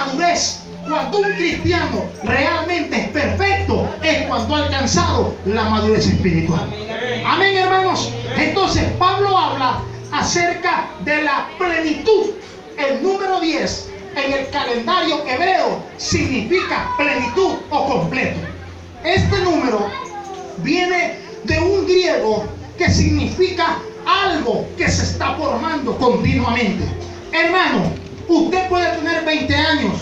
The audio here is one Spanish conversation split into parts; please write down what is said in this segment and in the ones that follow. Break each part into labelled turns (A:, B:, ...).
A: madurez, cuando un cristiano realmente es perfecto, es cuando ha alcanzado la madurez espiritual. Amén, hermanos. Entonces Pablo habla acerca de la plenitud. El número 10 en el calendario hebreo significa plenitud o completo. Este número viene de un griego que significa algo que se está formando continuamente. Hermano, usted puede tener 20 años,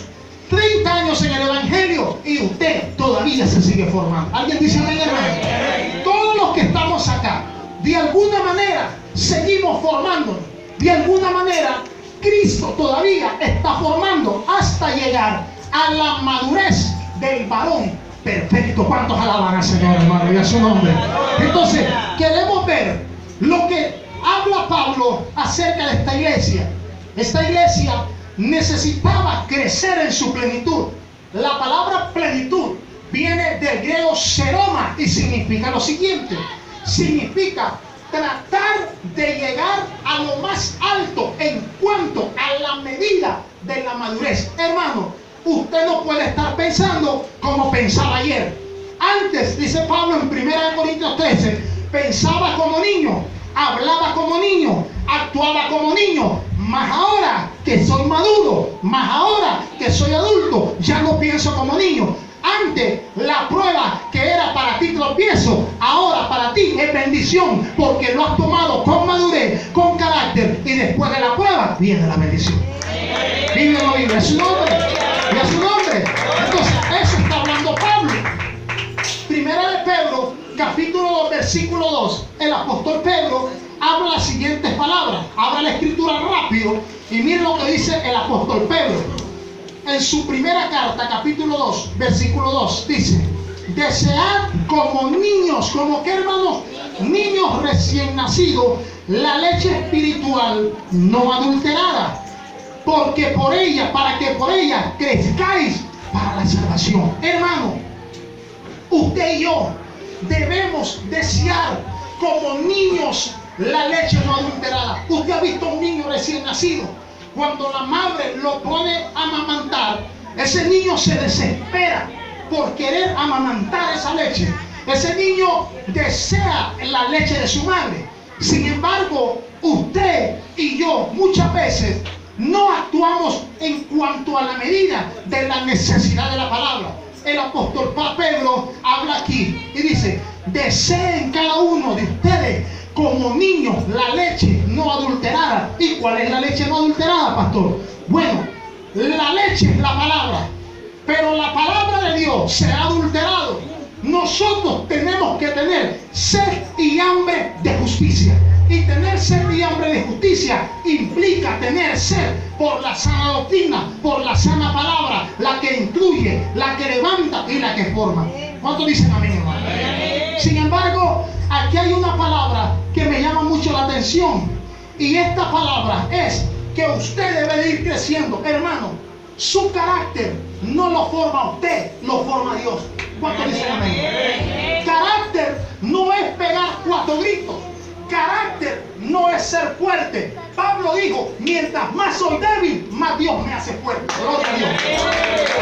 A: 30 años en el evangelio y usted todavía se sigue formando. ¿Alguien dice amén, hermano? Todos los que estamos acá, de alguna manera, seguimos formándonos. De alguna manera, Cristo todavía está formando hasta llegar a la madurez del varón perfecto. ¿Cuántos alaban al Señor, hermano? Y a su nombre. Entonces, queremos ver lo que habla Pablo acerca de esta iglesia. Esta iglesia necesitaba crecer en su plenitud. La palabra plenitud viene del griego seroma y significa lo siguiente. Significa tratar de llegar a lo más alto en cuanto a la medida de la madurez. Hermano, usted no puede estar pensando como pensaba ayer. Antes, dice Pablo en 1 Corintios 13, pensaba como niño, hablaba como niño, actuaba como niño. Mas ahora que soy maduro, mas ahora que soy adulto, ya no pienso como niño. Antes la prueba que era para ti tropiezo, ahora para ti es bendición, porque lo has tomado con madurez, con carácter, y después de la prueba viene la bendición. Vive o no vive, a su nombre, y a su nombre. Entonces eso está hablando Pablo. Primera de Pedro, capítulo 2, versículo 2. El apóstol Pedro habla las siguientes palabras. Abra la escritura rápido y miren lo que dice el apóstol Pedro. En su primera carta, capítulo 2, versículo 2, dice: desead como niños, como que hermanos, niños recién nacidos, la leche espiritual no adulterada, porque por ella, para que por ella crezcáis para la salvación. Hermano, usted y yo debemos desear como niños la leche no adulterada. Usted ha visto a un niño recién nacido. Cuando la madre lo pone a amamantar, ese niño se desespera por querer amamantar esa leche. Ese niño desea la leche de su madre. Sin embargo, usted y yo muchas veces no actuamos en cuanto a la medida de la necesidad de la palabra. El apóstol Pedro habla aquí y dice: deseen cada uno de ustedes como niños la leche no adulterada. ¿Y cuál es la leche no adulterada, pastor? Bueno, la leche es la palabra, pero la palabra de Dios se ha adulterado. Nosotros tenemos que tener sed y hambre de justicia. Y tener sed y hambre de justicia implica tener sed por la sana doctrina, por la sana palabra, la que incluye, la que levanta y la que forma. ¿Cuántos dicen amén, hermano? Sin embargo, aquí hay una palabra que me llama mucho la atención. Y esta palabra es que usted debe de ir creciendo. Hermano, su carácter no lo forma usted, lo forma Dios. ¿Cuántos dicen amén? Carácter no es pegar 4 gritos. Carácter no es ser fuerte. Pablo dijo: mientras más soy débil, más Dios me hace fuerte. Gloria a Dios.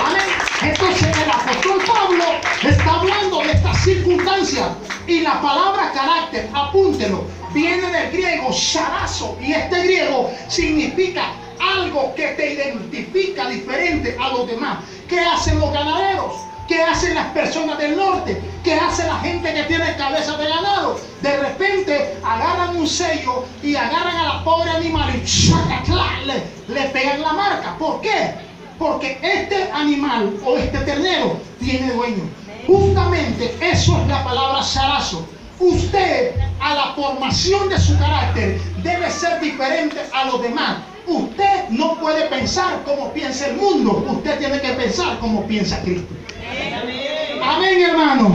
A: Amén. Entonces el apóstol Pablo está hablando de estas circunstancias. Y la palabra carácter, apúntelo, viene del griego charazo. Y este griego significa algo que te identifica diferente a los demás. ¿Qué hacen los ganaderos? ¿Qué hacen las personas del norte? ¿Qué hace la gente que tiene cabeza de ganado? De repente agarran un sello y agarran a la pobre animal y le pegan la marca. ¿Por qué? Porque este animal o este ternero tiene dueño. Justamente eso es la palabra charazo. Usted, a la formación de su carácter, debe ser diferente a los demás. Usted no puede pensar como piensa el mundo. Usted tiene que pensar como piensa Cristo. Amén, hermano.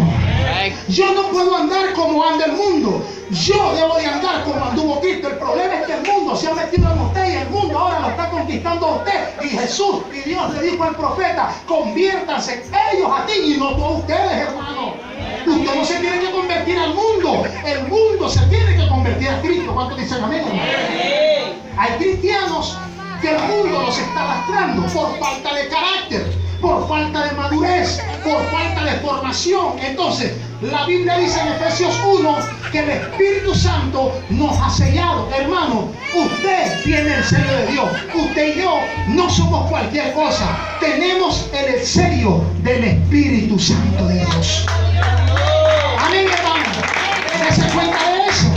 A: Yo no puedo andar como anda el mundo. Yo debo de andar como anduvo Cristo. El problema es que el mundo se ha metido en usted y el mundo ahora lo está conquistando a usted. Y Jesús y Dios le dijo al profeta: conviértanse ellos a ti y no todos ustedes, hermano. Usted no se tiene que convertir al mundo. El mundo se tiene que convertir a Cristo. ¿Cuántos dicen amén, hermano? Hay cristianos que el mundo los está arrastrando por falta de carácter. falta de madurez, por falta de formación. Entonces, la Biblia dice en Efesios 1 que el Espíritu Santo nos ha sellado. Hermano, usted tiene el sello de Dios. Usted y yo no somos cualquier cosa. Tenemos el sello del Espíritu Santo de Dios. Amén, hermano. ¿Se cuenta de eso?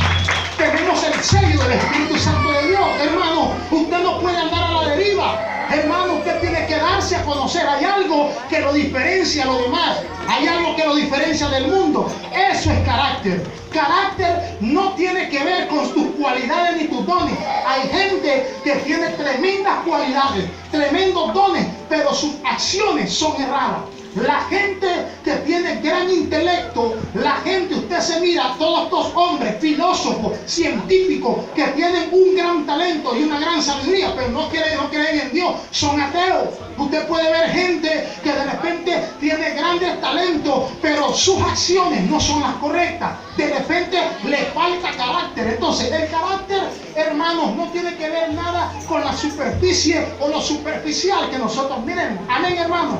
A: Tenemos el sello del Espíritu Santo de Dios. Hermano, usted no puede andar a la deriva. Hermano, usted tiene que darse a conocer. Hay algo que lo diferencia a los demás. Hay algo que lo diferencia del mundo. Eso es carácter. Carácter no tiene que ver con tus cualidades ni tus dones. Hay gente que tiene tremendas cualidades, tremendos dones, pero sus acciones son erradas. La gente que tiene gran intelecto, la gente, usted se mira a todos estos hombres, filósofos, científicos, que tienen un gran talento y una gran sabiduría, pero no creen en Dios, son ateos. Usted puede ver gente que de repente tiene grandes talentos, pero sus acciones no son las correctas. De repente le falta carácter. Entonces, el carácter, hermanos, no tiene que ver nada con la superficie o lo superficial que nosotros miremos. Amén, hermano.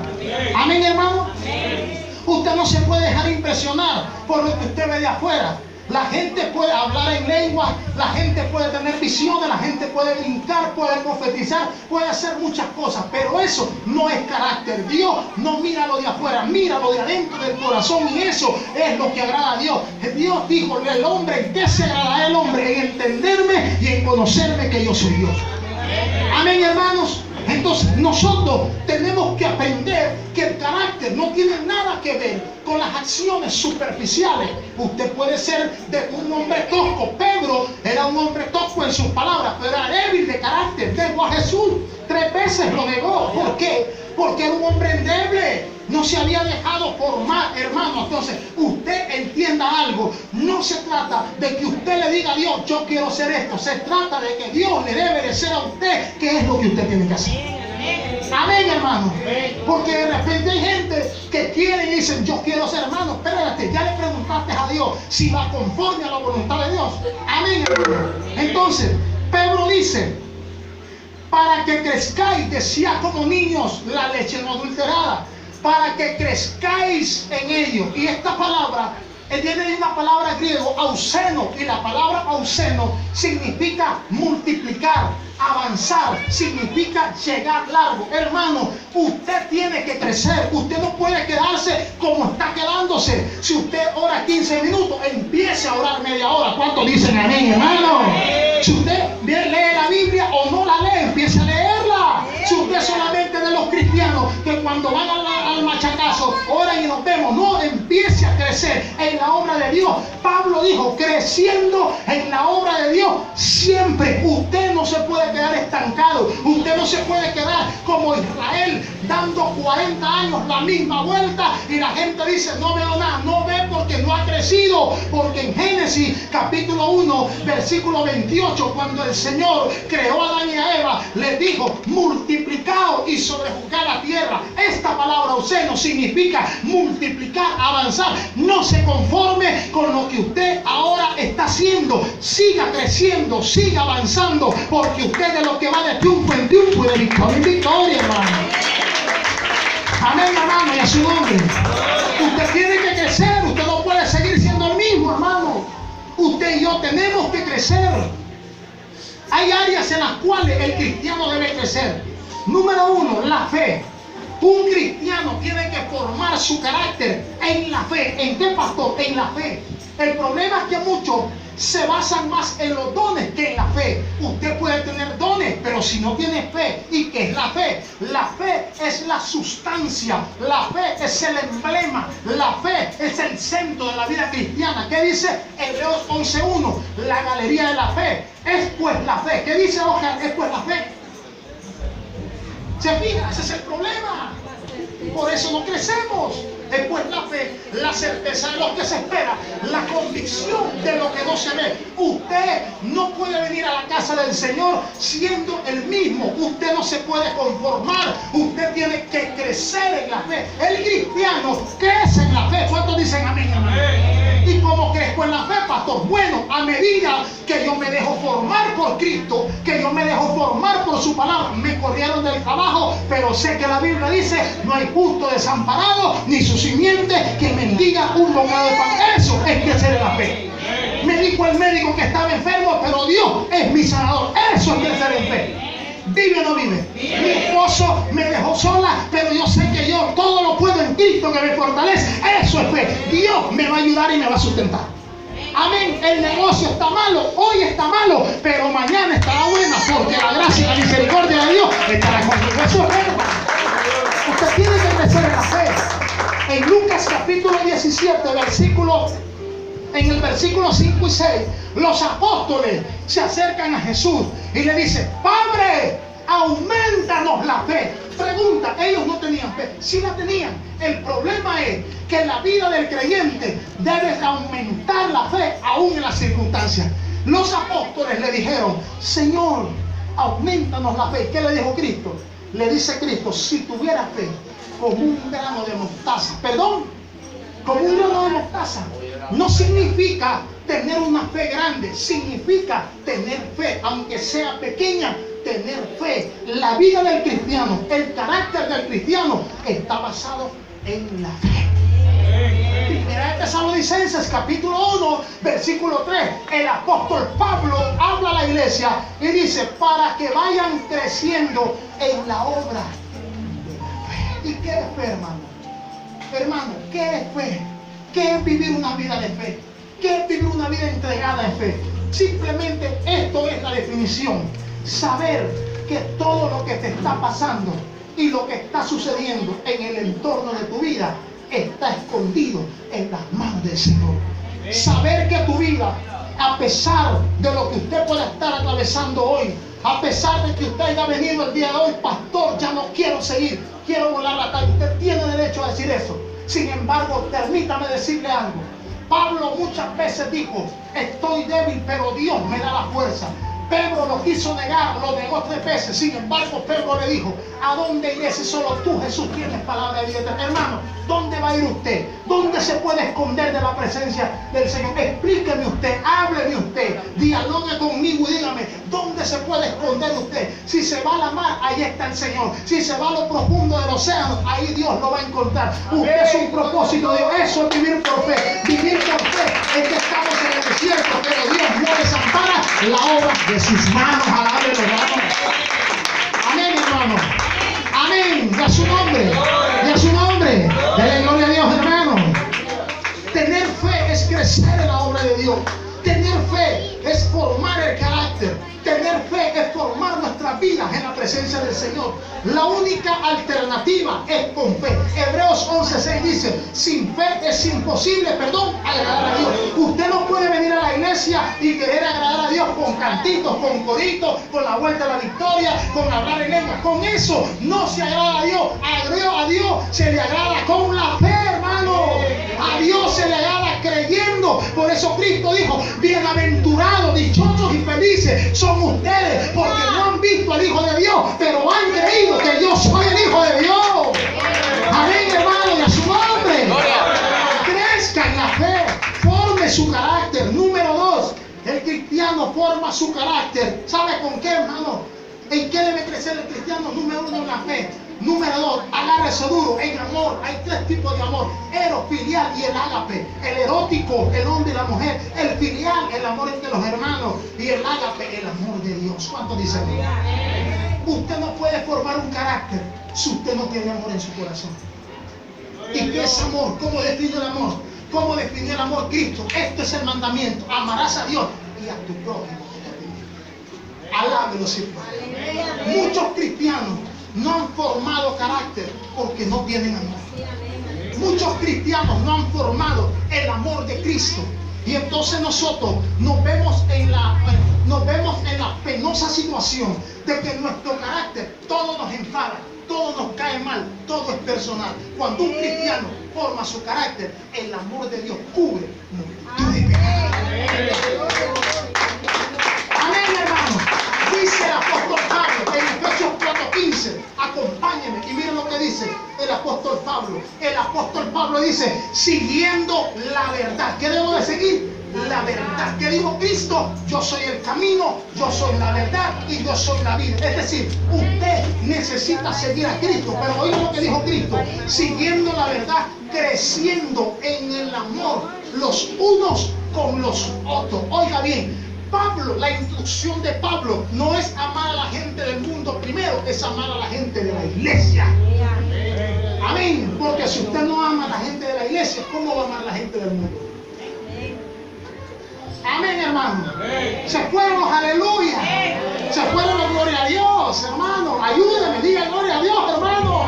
A: Amén, hermano. Usted no se puede dejar impresionar por lo que usted ve de afuera. La gente puede hablar en lengua, la gente puede tener visiones, la gente puede brincar, puede profetizar, puede hacer muchas cosas, pero eso no es carácter. Dios no mira lo de afuera, mira lo de adentro del corazón, y eso es lo que agrada a Dios. Dios dijo: el hombre, ¿en qué se agrada el hombre? En entenderme y en conocerme que yo soy Dios. Amén, hermanos. Entonces nosotros tenemos que aprender que el carácter no tiene nada que ver con las acciones superficiales. Usted puede ser de un hombre tosco. Pedro era un hombre tosco en sus palabras, pero era débil de carácter. Negó a Jesús 3 veces, lo negó. ¿Por qué? Porque era un hombre endeble. No se había dejado formar, hermano. Entonces, usted entienda algo. No se trata de que usted le diga a Dios: yo quiero hacer esto. Se trata de que Dios le debe decir a usted qué es lo que usted tiene que hacer. Amén, hermano. Porque de repente hay gente que quiere y dicen: yo quiero ser, hermano. Espérate, ya le preguntaste a Dios si va conforme a la voluntad de Dios. Amén, hermano. Entonces, Pedro dice: para que crezcáis, decía, como niños, la leche no adulterada, para que crezcáis en ello. Y esta palabra viene de una palabra griego, auseno, y la palabra auseno significa multiplicar, avanzar, significa llegar largo. Hermano, usted tiene que crecer. Usted no puede quedarse como está quedándose. Si usted ora 15 minutos, empiece a orar media hora. ¿Cuántos dicen amén, hermano? Si usted lee la Biblia o no la lee, empiece a leerla. Si usted solamente de los cristianos que cuando van al machacazo oran y nos vemos, no, empiece a crecer en la obra de Dios. Pablo dijo: creciendo en la obra de Dios siempre. Usted no se puede quedar estancado. Usted no se puede quedar como Israel, dando 40 años la misma vuelta, y la gente dice: no veo nada. No ve porque no ha crecido. Porque en Génesis capítulo 1 versículo 28, cuando el Señor creó a Adán y a Eva, les dijo: multiplicaos y sobrejuzgad la tierra. Esta palabra auseno significa multiplicar, avanzar. No se conforme con lo que usted ahora está haciendo. Siga creciendo, siga avanzando, porque usted es lo que va de triunfo en triunfo y de victoria en victoria, hermano. Amén, hermano, y a su nombre. Usted tiene que crecer. Usted no puede seguir siendo el mismo, hermano. Usted y yo tenemos que crecer. Hay áreas en las cuales el cristiano debe crecer. Número 1, la fe. Un cristiano tiene que formar su carácter en la fe. ¿En qué, pastor? En la fe. El problema es que muchos se basan más en los dones que en la fe. Usted puede tener dones, pero si no tiene fe. ¿Y qué es la fe? La fe es la sustancia. La fe es el emblema. La fe es el centro de la vida cristiana. ¿Qué dice Hebreos 11:1? La galería de la fe. Es pues la fe. ¿Qué dice Oscar? Es pues la fe. ¿Se fija? Ese es el problema. Por eso no crecemos. Después la fe, la certeza de lo que se espera, la convicción de lo que no se ve. Usted no puede venir a la casa del Señor siendo el mismo. Usted no se puede conformar. Usted tiene que crecer en la fe. El cristiano crece en la fe. ¿Cuántos dicen amén, hermano? Y como crezco en la fe, pastor? Bueno, a medida que yo me dejo formar por Cristo, que yo me dejo formar por su palabra. Me corrieron del trabajo, pero sé que la Biblia dice: no hay justo desamparado, ni su simiente que mendiga un bocado de pan. Eso es crecer en la fe. Me dijo el médico que estaba enfermo, pero Dios es mi sanador. Eso es crecer en fe. ¿Vive o no vive? Mi esposo me dejó sola, pero yo sé que yo todo lo puedo en Cristo que me fortalece. Eso es fe. Dios me va a ayudar y me va a sustentar. Amén. El negocio está malo, hoy está malo, pero mañana estará buena, porque la gracia y la misericordia de Dios estará conmigo. Eso es fe. Usted tiene que crecer en la fe. En Lucas capítulo 17, en el versículo 5 y 6, los apóstoles se acercan a Jesús y le dicen: Padre, aumentanos la fe. Pregunta, ellos no tenían fe, sí la tenían. El problema es que en la vida del creyente debe aumentar la fe aún en las circunstancias. Los apóstoles le dijeron: Señor, aumentanos la fe. ¿Qué le dijo Cristo? Le dice Cristo: si tuviera fe como un grano de mostaza, como un grano de mostaza, no significa tener una fe grande, significa tener fe, aunque sea pequeña, tener fe. La vida del cristiano, el carácter del cristiano está basado en la fe. Primera de Tesalonicenses capítulo 1, versículo 3, el apóstol Pablo habla a la iglesia y dice: para que vayan creciendo en la obra de la fe. ¿Y qué es fe, hermano? Hermano, ¿qué es fe? ¿Qué es vivir una vida de fe? ¿Qué es vivir una vida entregada en fe? Simplemente esto es la definición. Saber que todo lo que te está pasando y lo que está sucediendo en el entorno de tu vida está escondido en las manos del Señor. Saber que tu vida, a pesar de lo que usted pueda estar atravesando hoy, a pesar de que usted haya venido el día de hoy: pastor, ya no quiero seguir, quiero volar la calle. Usted tiene derecho a decir eso. Sin embargo, permítame decirle algo. Pablo muchas veces dijo: estoy débil, pero Dios me da la fuerza. Pedro lo quiso negar, lo negó 3 veces. Sin embargo, Pedro le dijo: ¿a dónde iré si solo tú, Jesús, tienes palabra de vida eterna? Hermano, ¿dónde va a ir usted? ¿Dónde se puede esconder de la presencia del Señor? Explíqueme usted, hábleme usted, dialogue conmigo y dígame: ¿dónde se puede esconder usted? Si se va a la mar, ahí está el Señor. Si se va a lo profundo del océano, ahí Dios lo va a encontrar. Usted es un propósito de Dios. Eso es vivir por fe. Vivir por fe es que estamos en el desierto, pero Dios no desampara la obra de sus manos. Alábelo, hermano. Amén, hermano. Amén. Y a su nombre. Y a su nombre. Dele gloria a Dios, hermano. Tener fe es crecer en la obra de Dios. Tener fe es formar el carácter. Tener fe es formar nuestras vidas en la presencia del Señor. La única alternativa es con fe. Hebreos 11:6 dice: sin fe es imposible, agradar a Dios. Usted no puede venir a la iglesia y querer agradar a Dios con cantitos, con coritos, con la vuelta a la victoria, con hablar en lengua. Con eso no se agrada a Dios. A Dios se le agrada con la fe, hermano. A Dios se le agrada creyendo. Por eso Cristo dijo: bienaventurados, dichosos y felices son ustedes, porque no han visto al Hijo de Dios, pero han creído que yo soy el Hijo de Dios. Amén, hermano, y a su nombre. Crezca en la fe, forme su carácter. Número 2, el cristiano forma su carácter. ¿Sabe con qué, hermano? ¿En qué debe crecer el cristiano? Número 1, en la fe. Número 2, agárrese duro en amor. Hay 3 tipos de amor: eros, filial y el ágape. El erótico, el hombre y la mujer. El filial, el amor entre los hermanos. Y el ágape, el amor de Dios. ¿Cuánto dicen? Usted no puede formar un carácter si usted no tiene amor en su corazón. ¿Y qué es amor? ¿Cómo define el amor? ¿Cómo definió el amor Cristo? Este es el mandamiento: amarás a Dios y a tu prójimo. Alábelo siempre. Muchos cristianos no han formado carácter porque no tienen amor. Muchos cristianos no han formado el amor de Cristo. Y entonces nosotros nos vemos en la penosa situación de que nuestro carácter todo nos enfada, todo nos cae mal, todo es personal. Cuando un cristiano forma su carácter, el amor de Dios cubre multitud de pecados. Amén, hermano. Dice el apóstol Pablo en Efesios 4:15: acompáñenme y miren lo que dice. dice el apóstol Pablo? El apóstol Pablo dice, siguiendo la verdad. ¿Qué debo de seguir? La verdad. ¿Qué dijo Cristo? Yo soy el camino, yo soy la verdad y yo soy la vida. Es decir, usted necesita seguir a Cristo. Pero oiga lo que dijo Cristo: siguiendo la verdad, creciendo en el amor los unos con los otros. Oiga bien, Pablo, la instrucción de Pablo no es amar a la gente del mundo primero, es amar a la gente de la iglesia. Amén. Porque si usted no ama a la gente de la iglesia, ¿cómo va a amar a la gente del mundo? Amén, hermano. Se fueron los aleluya. Se fueron los gloria a Dios, hermano. Ayúdeme, diga gloria a Dios, hermano.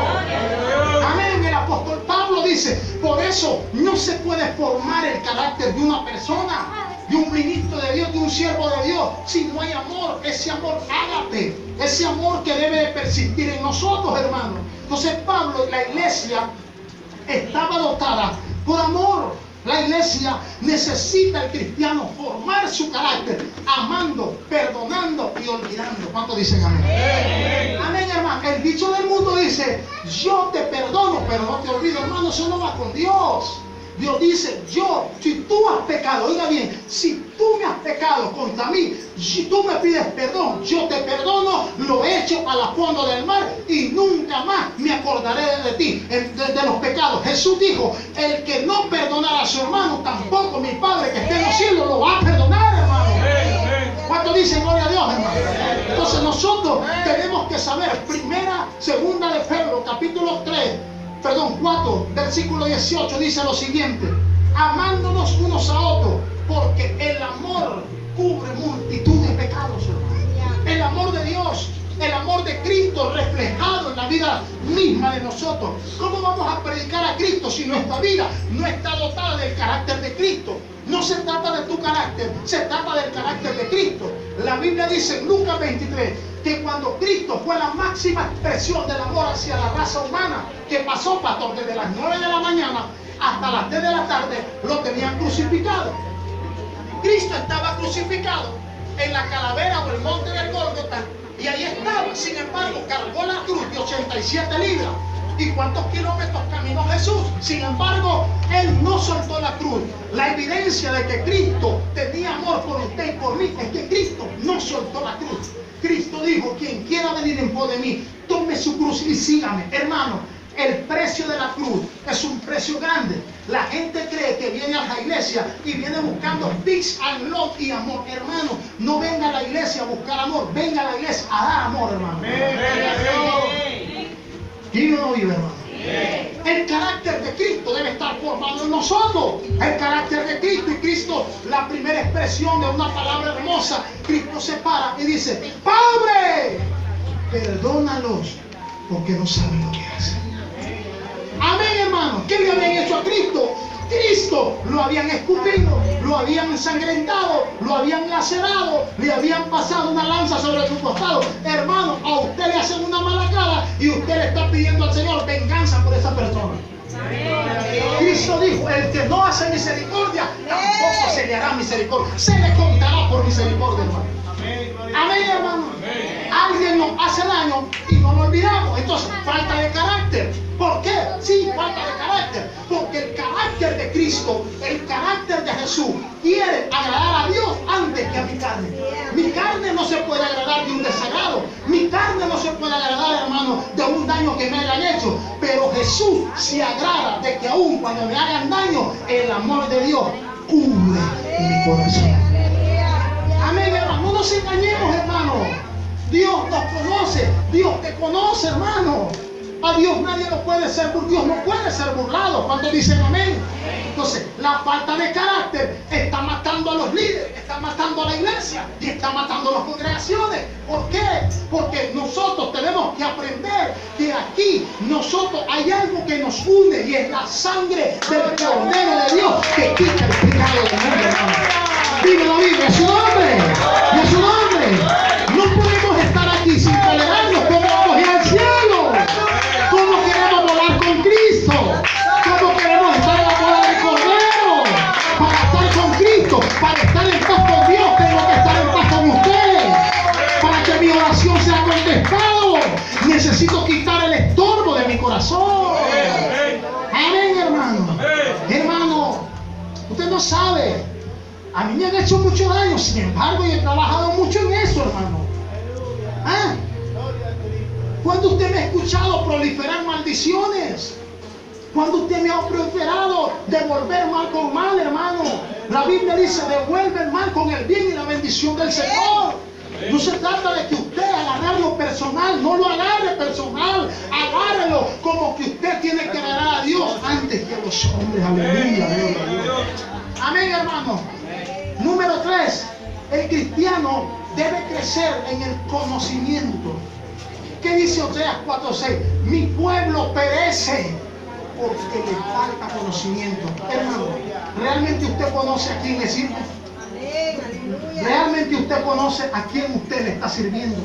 A: Amén. El apóstol Pablo dice, por eso no se puede formar el carácter de una persona, de un ministro de Dios, de un siervo de Dios, si no hay amor. Ese amor ágape, ese amor que debe de persistir en nosotros, hermano. Entonces Pablo, la iglesia estaba dotada por amor. La iglesia necesita al cristiano formar su carácter, amando, perdonando y olvidando. ¿Cuántos dicen amén? Amén, hermano. El dicho del mundo dice, yo te perdono, pero no te olvido. Hermano, eso no va con Dios. Dios dice, si tú has pecado, oiga bien, si tú me has pecado contra mí, si tú me pides perdón, yo te perdono, lo echo a la fondo del mar y nunca más me acordaré de ti, de los pecados. Jesús dijo, el que no perdonara a su hermano, tampoco mi Padre que esté en los cielos lo va a perdonar, hermano. ¿Cuánto dicen gloria a Dios, hermano? Entonces nosotros tenemos que saber, segunda de Pedro, capítulo 4, versículo 18, dice lo siguiente: amándonos unos a otros, porque el amor cubre multitud de pecados, hermano. El amor de Dios, el amor de Cristo reflejado en la vida misma de nosotros. ¿Cómo vamos a predicar a Cristo si nuestra vida no está dotada del carácter de Cristo? No se trata de tu carácter, se trata del carácter de Cristo. La Biblia dice en Lucas 23 que cuando Cristo fue la máxima expresión del amor hacia la raza humana, que pasó, pastor, desde las 9 de la mañana hasta las 3 de la tarde, lo tenían crucificado. Cristo estaba crucificado en la calavera o el monte del Gólgota, y ahí estaba. Sin embargo, cargó la cruz de 87 libras. ¿Y cuántos kilómetros caminó Jesús? Sin embargo, Él no soltó la cruz. La evidencia de que Cristo tenía amor por usted y por mí es que Cristo no soltó la cruz. Cristo dijo, quien quiera venir en pos de mí, tome su cruz y sígame. Hermano, el precio de la cruz es un precio grande. La gente cree que viene a la iglesia y viene buscando peace and love y amor. Hermano, no venga a la iglesia a buscar amor, venga a la iglesia a dar amor, hermano. ¿Quién no vive, hermano? El carácter de Cristo debe estar formado en nosotros. El carácter de Cristo. Y Cristo, la primera expresión de una palabra hermosa, Cristo se para y dice, Padre, perdónalos porque no saben lo que hacen. Amén, hermano. ¿Qué le habían hecho a Cristo? Cristo lo habían escupido, lo habían ensangrentado, lo habían lacerado, le habían pasado una lanza sobre su costado. Hermano, a usted le hacen una mala cara y usted le está pidiendo al Señor venganza por esa persona. Cristo dijo, el que no hace misericordia, tampoco se le hará misericordia. Se le contará por misericordia, hermano. Amén, hermano. Alguien nos hace daño y no lo olvidamos. Entonces, falta de carácter. ¿Por qué? Sí, falta de carácter. Porque el carácter de Cristo, el carácter de Jesús, quiere agradar a Dios antes que a mi carne. Mi carne no se puede agradar de un desagrado. Mi carne no se puede agradar, hermano, de un daño que me hayan hecho. Pero Jesús se agrada de que aún cuando me hagan daño, el amor de Dios cubre mi corazón. Amén, hermano. No nos engañemos, hermano. Dios nos conoce. Dios te conoce, hermano. A Dios nadie lo puede ser, Dios no puede ser burlado. ¿Cuántos dicen amén? Entonces, la falta de carácter está matando a los líderes, está matando a la iglesia y está matando a las congregaciones. ¿Por qué? Porque nosotros tenemos que aprender que aquí nosotros hay algo que nos une y es la sangre del Cordero de Dios que quita el pecado del mundo, hermano. Dímelo, Biblia, es su nombre, es su nombre. No podemos estar aquí sin tolerarnos. ¿Cómo vamos a ir al cielo? ¿Cómo queremos volar con Cristo? ¿Cómo queremos estar en la boda del Cordero? Para estar con Cristo, para estar en paz con Dios, tengo que estar en paz con usted. Para que mi oración sea contestada, necesito quitar el estorbo de mi corazón. no sabe. A mí me han hecho mucho daño, sin embargo, yo he trabajado mucho en eso, hermano. ¿Ah? ¿Cuándo usted me ha escuchado proliferar maldiciones? ¿Cuándo usted me ha proliferado devolver mal con mal, hermano? La Biblia dice, devuelve el mal con el bien y la bendición del Señor. No se trata de que usted agarrarlo personal, no lo agarre personal, agárrelo como que usted tiene que agarrar a Dios antes que a los hombres. Aleluya, amén, hermano. Número 3, el cristiano debe crecer en el conocimiento. ¿Qué dice Oseas 4:6? Mi pueblo perece porque le falta conocimiento. Hermano, ¿realmente usted conoce a quién le sirve? ¿Realmente usted conoce a quién usted le está sirviendo?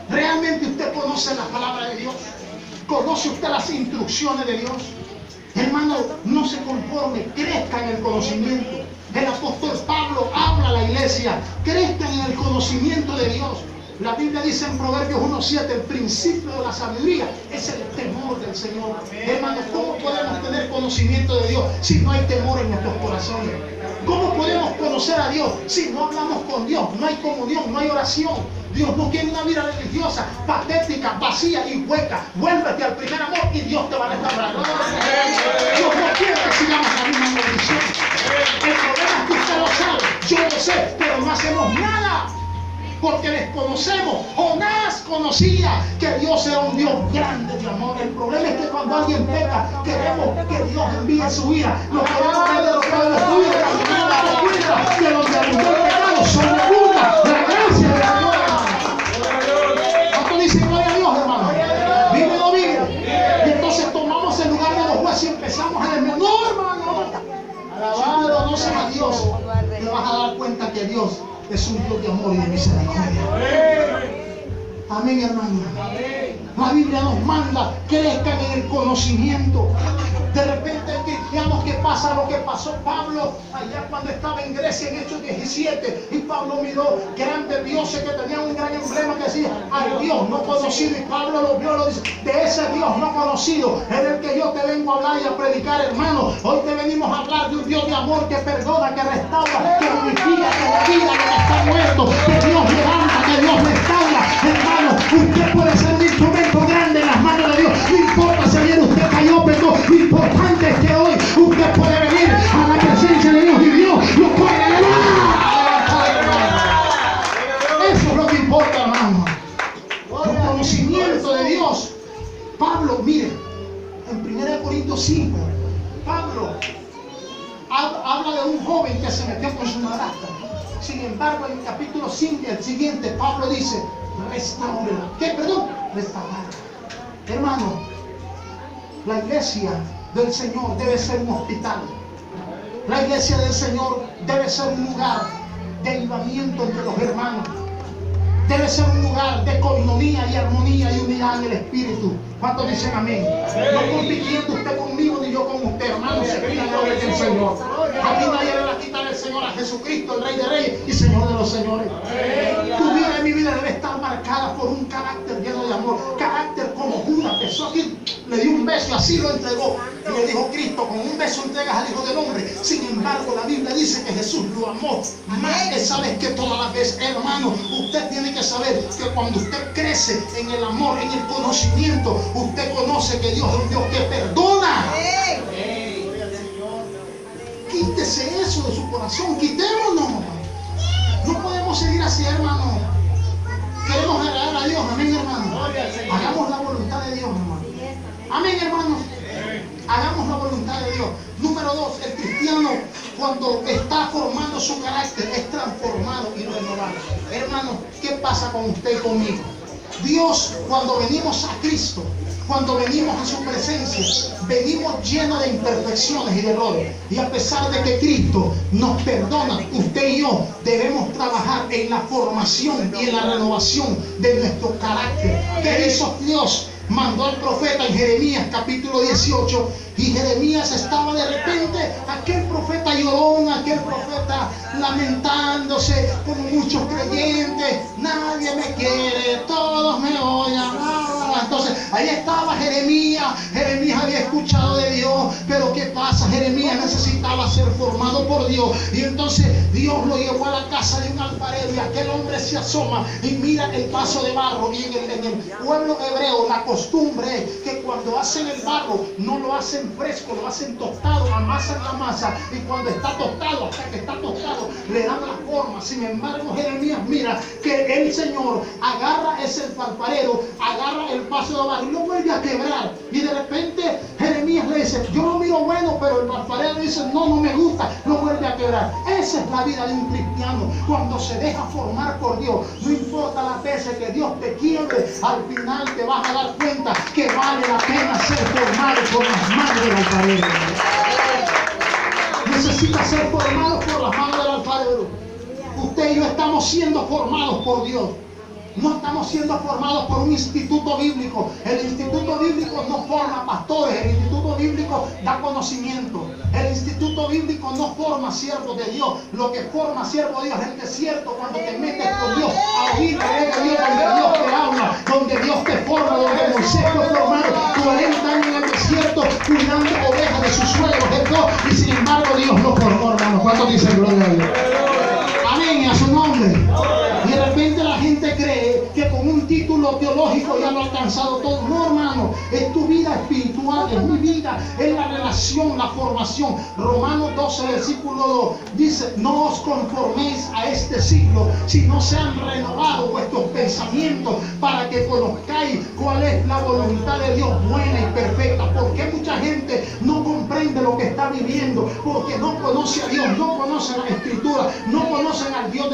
A: ¿Realmente usted conoce la palabra de Dios? ¿Conoce usted las instrucciones de Dios? Hermano, no se conforme, crezca en el conocimiento. El apóstol Pablo habla a la iglesia, crezcan en el conocimiento de Dios. La Biblia dice en Proverbios 1:7, el principio de la sabiduría es el temor del Señor. Hermano, ¿cómo podemos tener conocimiento de Dios si no hay temor en nuestros corazones? ¿Cómo podemos conocer a Dios si no hablamos con Dios? No hay comunión, no hay oración. Dios no quiere una vida religiosa, patética, vacía y hueca. Vuélvete al primer amor y Dios te va a restaurar. Dios no quiere que sigamos la misma condición. El problema es que usted lo sabe, yo lo sé, pero no hacemos nada. Porque desconocemos. Jonás conocía que Dios era un Dios grande de amor. El problema es que cuando alguien peca, queremos que Dios envíe su ira. Lo queremos ver de los padres tuyos. No damos cuenta que donde abundó el pecado sobreabunda la gracia de Dios, hermano. ¿Cuánto dice gloria a Dios, hermano? ¿Vive o no vive? Y entonces tomamos el lugar de los jueces y empezamos a decir, no, hermano. Si tú conoces a Dios, te vas a dar cuenta que Dios es un Dios de amor y de misericordia. Amén, hermano. La Biblia nos manda, crezcan en el conocimiento. De repente hay cristianos que pasa lo que pasó Pablo allá cuando estaba en Grecia en Hechos 17. Y Pablo miró grandes dioses que tenían un gran emblema que decía, al Dios no conocido. Y Pablo lo vio, lo dice, de ese Dios no conocido es el que yo te vengo a hablar y a predicar, hermano. Hoy te venimos a hablar de un Dios de amor que perdona, que restaura, que unifica, que da vida a lo que está muerto, que Dios levanta, que Dios restaura. Hermano, usted puede ser un instrumento grande en las manos de Dios. No importa si ayer usted cayó, pero lo importante es que hoy usted puede venir a la presencia de Dios y Dios lo puede elevar. Eso es lo que importa, hermano. El conocimiento de Dios. Pablo, mire, en 1 Corintios 5, Pablo habla de un joven que se metió con su madrastra. Sin embargo, en el capítulo 5, el siguiente, Pablo dice, restaurarla. ¿Qué? Perdón, restaurarla. Hermano, la iglesia del Señor debe ser un hospital. La iglesia del Señor debe ser un lugar de avivamiento entre los hermanos. Debe ser un lugar de coinonía y armonía y unidad en el Espíritu. ¿Cuántos dicen amén? No compitiendo usted conmigo ni yo con usted, hermano. Se quita la gloria del Señor. Aquí nadie le va a quitar el Señor a Jesucristo, el Rey de Reyes y Señor de los Señores. Tu vida y mi vida debe estar marcada por un carácter lleno de amor. Carácter como Judas. Empezó aquí, le dio un beso y así lo entregó. Y le dijo, Cristo, con un beso entregas al Hijo del Hombre. Sin embargo, la Biblia dice que Jesús lo amó más que sabes que todas las veces. Hermano, usted tiene que saber que cuando usted crece en el amor, en el conocimiento, usted conoce que Dios es un Dios que perdona. Quítese eso de su corazón, quitémonos. No podemos seguir así, hermano. Queremos agradar a Dios, amén, hermano. Hagamos la voluntad de Dios, hermano. Amén, hermano. Hagamos la voluntad de Dios. Número 2, el cristiano cuando está formando su carácter es transformado y renovado. Hermano, ¿qué pasa con usted y conmigo? Dios, cuando venimos a Cristo, cuando venimos a su presencia, venimos llenos de imperfecciones y de errores. Y a pesar de que Cristo nos perdona, usted y yo debemos trabajar en la formación y en la renovación de nuestro carácter. ¿Qué hizo Dios? Mandó al profeta en Jeremías capítulo 18 y Jeremías estaba de repente, aquel profeta llorón, aquel profeta lamentándose como muchos creyentes, nadie me quiere, todos me odian. Entonces ahí estaba Jeremías había escuchado de Dios, Pero ¿qué pasa? Jeremías necesitaba ser formado por Dios. Y entonces Dios lo llevó a la casa de un alfarero. Y aquel hombre se asoma y mira el vaso de barro. Y en el pueblo hebreo la costumbre es que cuando hacen el barro no lo hacen fresco, lo hacen tostado, amasan la masa. Y cuando está tostado, hasta que está tostado, le dan la forma. Sin embargo, Jeremías mira que el Señor agarra ese alfarero, agarra el vaso de barro y lo vuelve a quebrar. Y de repente Jeremías le dice: yo lo miro bueno, pero el alfarero dice: no me gusta, lo vuelve a quebrar. Esa es la vida de un cristiano cuando se deja formar por Dios. No importa las veces que Dios te quiebre, al final te vas a dar cuenta que vale la pena ser formado por las manos del alfarero. Necesita ser formado por las manos del alfarero. Usted y yo estamos siendo formados por Dios. No estamos siendo formados por un instituto bíblico. El instituto bíblico no forma pastores. El instituto bíblico da conocimiento. El instituto bíblico no forma siervos de Dios. Lo que forma siervo de Dios es el desierto, cuando te metes con Dios a oír la voz de Dios, donde Dios te habla, donde Dios te forma, donde Moisés fue formado 40 años en el desierto cuidando ovejas de su suegro Jericó, y sin embargo Dios lo formó, hermano. ¿Cuántos dicen gloria a Dios? Amén, a su nombre. Y de repente la gente cree que con un título teológico ya lo ha alcanzado todo. No, hermano, es tu vida espiritual, es mi vida, es la relación, la formación. Romanos 12, versículo 2 dice: no os conforméis a este siglo, sino sean renovados vuestros pensamientos, para que conozcáis cuál es la voluntad de Dios buena y perfecta. Porque mucha gente no comprende lo que está viviendo, porque no conoce a Dios, no conoce la Escritura, no conocen al Dios de